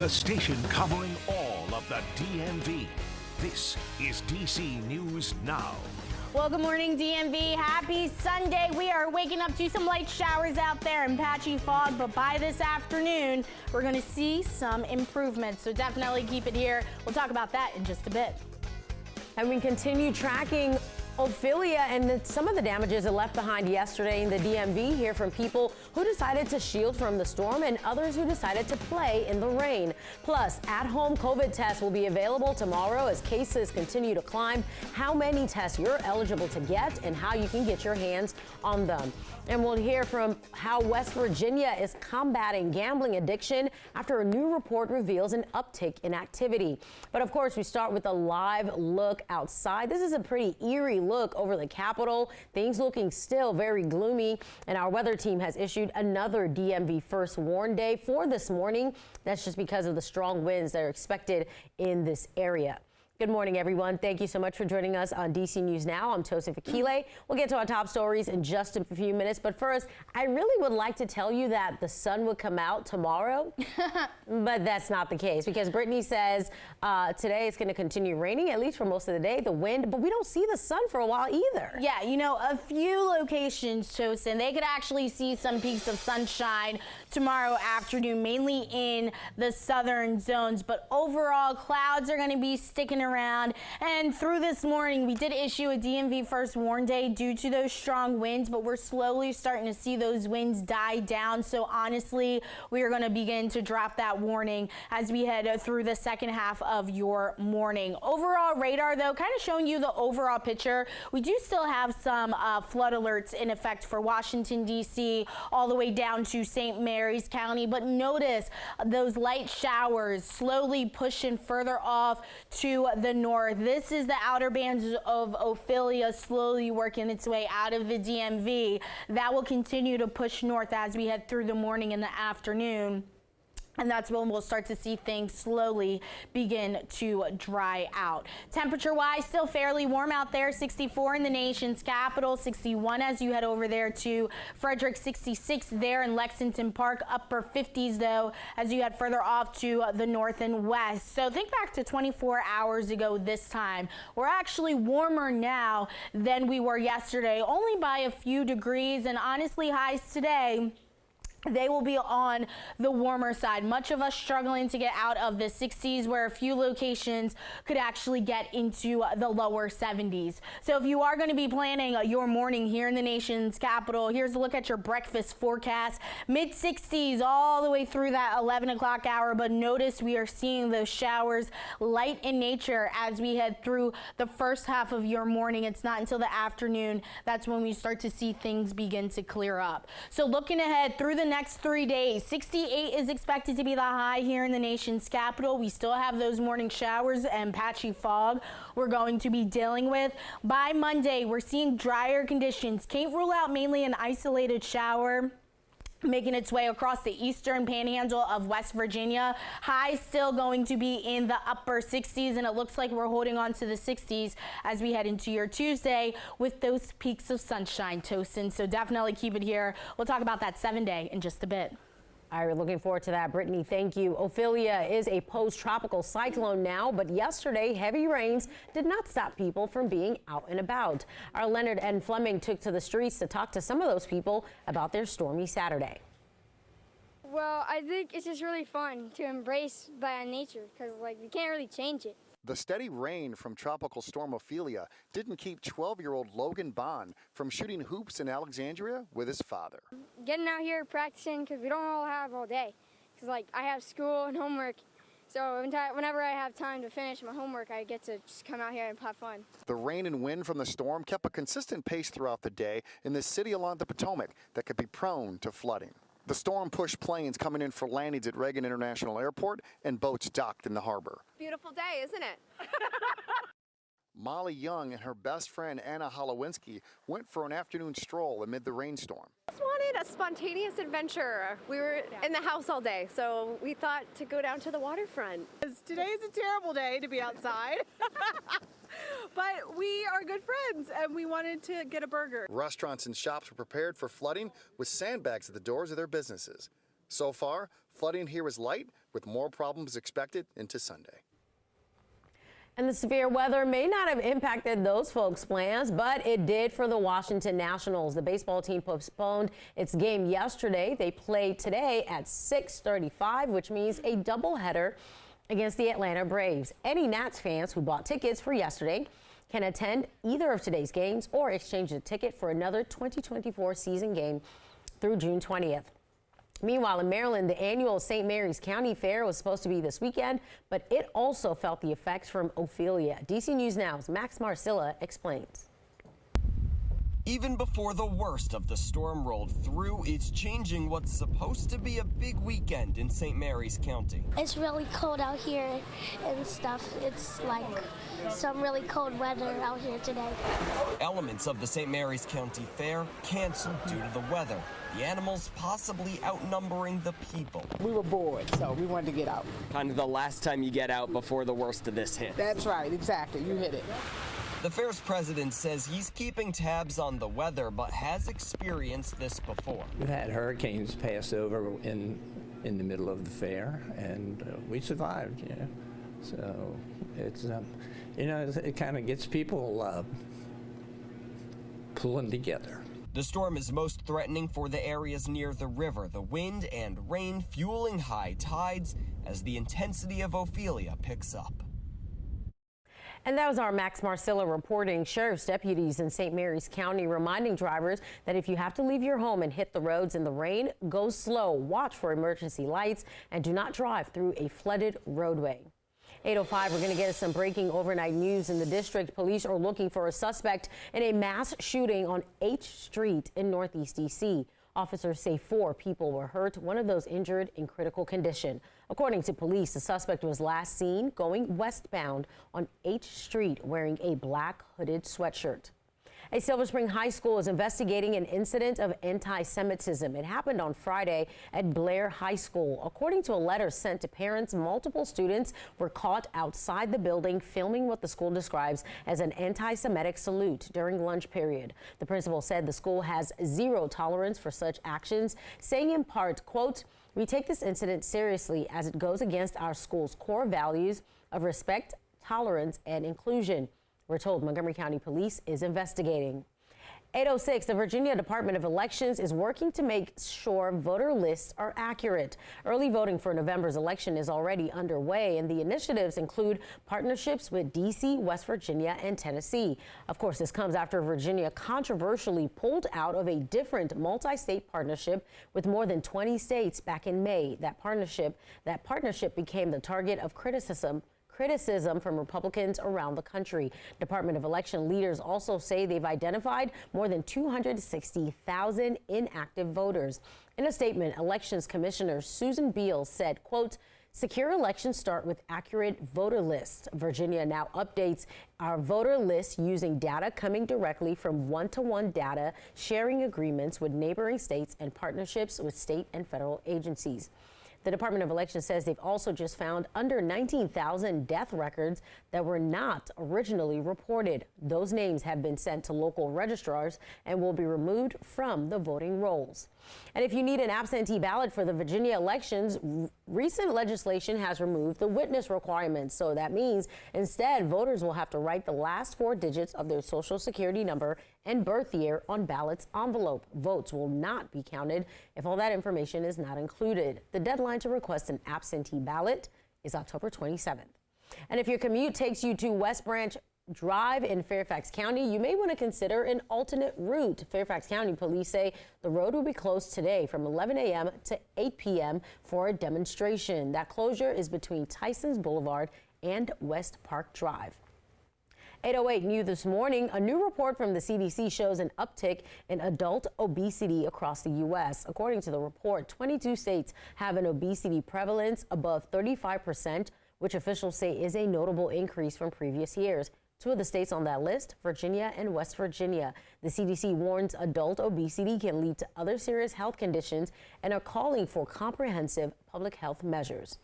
The station covering all of the DMV. This is DC News Now. Well, good morning, DMV. Happy Sunday. We are waking up to some light showers out there and patchy fog, but by this afternoon, we're going to see some improvements. So definitely keep it here. We'll talk about that in just a bit. And we continue tracking Ophelia and some of the damages it left behind yesterday in the DMV. Hear from people who decided to shield from the storm and others who decided to play in the rain. Plus, at-home COVID tests will be available tomorrow as cases continue to climb. How many tests you're eligible to get and how you can get your hands on them. And we'll hear from how West Virginia is combating gambling addiction after a new report reveals an uptick in activity. But of course, we start with a live look outside. This is a pretty eerie look over the Capitol. Things looking still very gloomy, and our weather team has issued another DMV first warn day for this morning. That's just because of the strong winds that are expected in this area. Good morning, everyone. Thank you so much for joining us on DC News Now. I'm Tosin Fakile. We'll get to our top stories in just a few minutes. But first, I really would like to tell you that the sun would come out tomorrow, but that's not the case because Brittany says today it's going to continue raining, at least for most of the day, the wind, but we don't see the sun for a while either. Yeah, you know, a few locations, Tosin, they could actually see some peaks of sunshine tomorrow afternoon, mainly in the southern zones, but overall clouds are going to be sticking around. And through this morning, we did issue a DMV first warn day due to those strong winds, but we're slowly starting to see those winds die down. So honestly, we are going to begin to drop that warning as we head through the second half of your morning. Overall radar, though, kind of showing you the overall picture. We do still have some flood alerts in effect for Washington, D.C., all the way down to St. Mary's County. But notice those light showers slowly pushing further off to the north. This is the outer bands of Ophelia slowly working its way out of the DMV. That will continue to push north as we head through the morning and the afternoon. And that's when we'll start to see things slowly begin to dry out. Temperature-wise, still fairly warm out there. 64 in the nation's capital, 61 as you head over there to Frederick, 66 there in Lexington Park. Upper 50s, though, as you head further off to the north and west. So think back to 24 hours ago this time. We're actually warmer now than we were yesterday, only by a few degrees. And honestly, highs today, they will be on the warmer side. Much of us struggling to get out of the 60s, where a few locations could actually get into the lower 70s. So if you are going to be planning your morning here in the nation's capital, here's a look at your breakfast forecast. Mid 60s all the way through that 11 o'clock hour. But notice we are seeing those showers light in nature as we head through the first half of your morning. It's not until the afternoon that's when we start to see things begin to clear up. So looking ahead through the next 3 days, 68 is expected to be the high here in the nation's capital. We still have those morning showers and patchy fog we're going to be dealing with. By Monday, we're seeing drier conditions. Can't rule out mainly an isolated shower making its way across the eastern panhandle of West Virginia. Highs still going to be in the upper 60s, and it looks like we're holding on to the 60s as we head into your Tuesday with those peaks of sunshine, Tosin. So definitely keep it here. We'll talk about that 7-day in just a bit. All right, looking forward to that, Brittany. Thank you. Ophelia is a post-tropical cyclone now, but yesterday, heavy rains did not stop people from being out and about. Our Leonard N. Fleming took to the streets to talk to some of those people about their stormy Saturday. Well, I think it's just really fun to embrace by nature because, we can't really change it. The steady rain from Tropical Storm Ophelia didn't keep 12-year-old Logan Bond from shooting hoops in Alexandria with his father. Getting out here practicing because we don't all have all day. Because, I have school and homework. So whenever I have time to finish my homework, I get to just come out here and have fun. The rain and wind from the storm kept a consistent pace throughout the day in the city along the Potomac that could be prone to flooding. The storm pushed planes coming in for landings at Reagan International Airport and boats docked in the harbor. Beautiful day, isn't it? Molly Young and her best friend Anna Holowinski went for an afternoon stroll amid the rainstorm. Just wanted a spontaneous adventure. We were in the house all day, so we thought to go down to the waterfront. Today is a terrible day to be outside. But we are good friends, and we wanted to get a burger. Restaurants and shops were prepared for flooding with sandbags at the doors of their businesses. So far, flooding here is light, with more problems expected into Sunday. And the severe weather may not have impacted those folks' plans, but it did for the Washington Nationals. The baseball team postponed its game yesterday. They play today at 6:35, which means a doubleheader against the Atlanta Braves. Any Nats fans who bought tickets for yesterday can attend either of today's games or exchange the ticket for another 2024 season game through June 20th. Meanwhile, in Maryland, the annual St. Mary's County Fair was supposed to be this weekend, but it also felt the effects from Ophelia. DC News Now's Max Marcilla explains. Even before the worst of the storm rolled through, it's changing what's supposed to be a big weekend in St. Mary's County. It's really cold out here and stuff. It's like some really cold weather out here today. Elements of the St. Mary's County Fair canceled due to the weather. The animals possibly outnumbering the people. We were bored, so we wanted to get out. Kind of the last time you get out before the worst of this hit. That's right, exactly. You hit it. The fair's president says he's keeping tabs on the weather, but has experienced this before. We've had hurricanes pass over in the middle of the fair, and we survived. Yeah, so it's it kind of gets people pulling together. The storm is most threatening for the areas near the river. The wind and rain fueling high tides as the intensity of Ophelia picks up. And that was our Max Marcilla reporting. Sheriff's deputies in St. Mary's County reminding drivers that if you have to leave your home and hit the roads in the rain, go slow, watch for emergency lights, and do not drive through a flooded roadway. 8:05, we're going to get us some breaking overnight news in the district. Police are looking for a suspect in a mass shooting on H Street in Northeast D.C. Officers say 4 people were hurt, one of those injured in critical condition. According to police, the suspect was last seen going westbound on H Street wearing a black hooded sweatshirt. A Silver Spring High School is investigating an incident of anti-Semitism. It happened on Friday at Blair High School. According to a letter sent to parents, multiple students were caught outside the building filming what the school describes as an anti-Semitic salute during lunch period. The principal said the school has zero tolerance for such actions, saying in part, quote, "We take this incident seriously as it goes against our school's core values of respect, tolerance, and inclusion." We're told Montgomery County Police is investigating. 8:06, the Virginia Department of Elections is working to make sure voter lists are accurate. Early voting for November's election is already underway, and the initiatives include partnerships with D.C., West Virginia, and Tennessee. Of course, this comes after Virginia controversially pulled out of a different multi-state partnership with more than 20 states back in May. That partnership became the target of criticism from Republicans around the country. Department of Election leaders also say they've identified more than 260,000 inactive voters. In a statement, Elections Commissioner Susan Beal said, quote, "Secure elections start with accurate voter lists. Virginia now updates our voter lists using data coming directly from one-to-one data sharing agreements with neighboring states and partnerships with state and federal agencies." The Department of Elections says they've also just found under 19,000 death records that were not originally reported. Those names have been sent to local registrars and will be removed from the voting rolls. And if you need an absentee ballot for the Virginia elections, recent legislation has removed the witness requirements. So that means instead, voters will have to write the last 4 digits of their social security number and birth year on ballot's envelope. Votes will not be counted if all that information is not included. The deadline to request an absentee ballot is October 27th. And if your commute takes you to West Branch Drive in Fairfax County, you may want to consider an alternate route. Fairfax County police say the road will be closed today from 11 a.m. to 8 p.m. for a demonstration. That closure is between Tysons Boulevard and West Park Drive. 8:08 new this morning, a new report from the CDC shows an uptick in adult obesity across the U.S. According to the report, 22 states have an obesity prevalence above 35%, which officials say is a notable increase from previous years. 2 of the states on that list, Virginia and West Virginia. The CDC warns adult obesity can lead to other serious health conditions and are calling for comprehensive public health measures.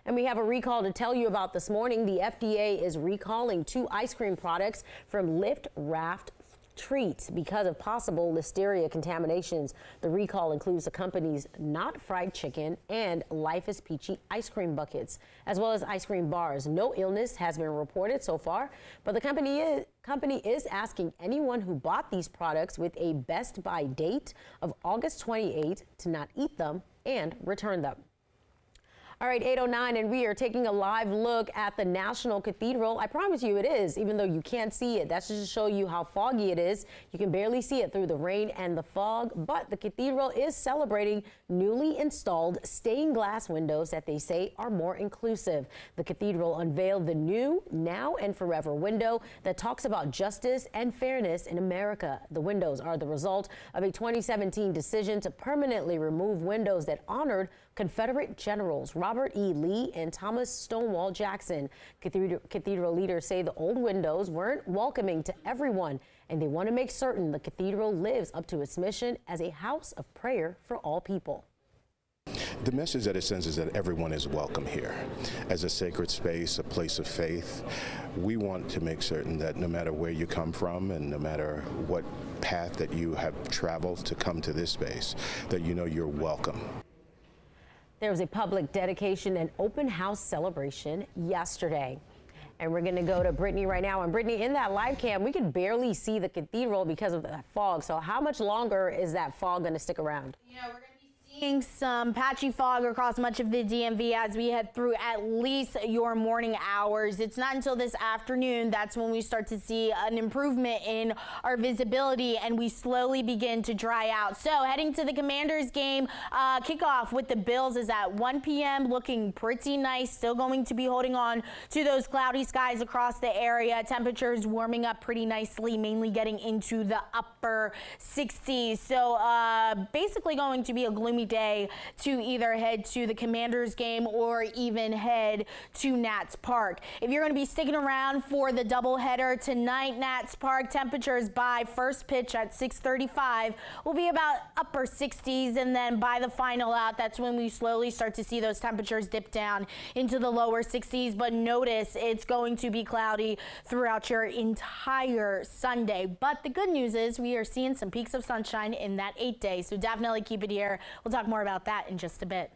And we have a recall to tell you about this morning. The FDA is recalling 2 ice cream products from Lift Raft treats because of possible listeria contaminations. The recall includes the company's Not Fried Chicken and Life is Peachy ice cream buckets, as well as ice cream bars. No illness has been reported so far, but the company is asking anyone who bought these products with a best buy date of August 28 to not eat them and return them. All right, 8:09, and we are taking a live look at the National Cathedral. I promise you it is, even though you can't see it. That's just to show you how foggy it is. You can barely see it through the rain and the fog, but the cathedral is celebrating newly installed stained glass windows that they say are more inclusive. The cathedral unveiled the new Now and Forever window that talks about justice and fairness in America. The windows are the result of a 2017 decision to permanently remove windows that honored Confederate generals Robert E. Lee and Thomas Stonewall Jackson. Cathedral leaders say the old windows weren't welcoming to everyone, and they want to make certain the cathedral lives up to its mission as a house of prayer for all people. The message that it sends is that everyone is welcome here. As a sacred space, a place of faith, we want to make certain that no matter where you come from and no matter what path that you have traveled to come to this space, that you know you're welcome. There was a public dedication and open house celebration yesterday. And we're going to go to Brittany right now. And Brittany, in that live cam, we can barely see the cathedral because of that fog. So how much longer is that fog going to stick around? Yeah, we're going to be seeing some patchy fog across much of the DMV as we head through at least your morning hours. It's not until this afternoon that's when we start to see an improvement in our visibility and we slowly begin to dry out. So heading to the Commanders game, kickoff with the Bills is at 1 p.m. looking pretty nice. Still going to be holding on to those cloudy skies across the area. Temperatures warming up pretty nicely, mainly getting into the upper 60s. So basically going to be a gloomy day to either head to the Commanders game or even head to Nats Park. If you're going to be sticking around for the doubleheader tonight, Nats Park temperatures by first pitch at 6:35 will be about upper 60s, and then by the final out, that's when we slowly start to see those temperatures dip down into the lower 60s. But notice it's going to be cloudy throughout your entire Sunday. But the good news is we are seeing some peaks of sunshine in that 8 days, so definitely keep it here. We'll talk more about that in just a bit.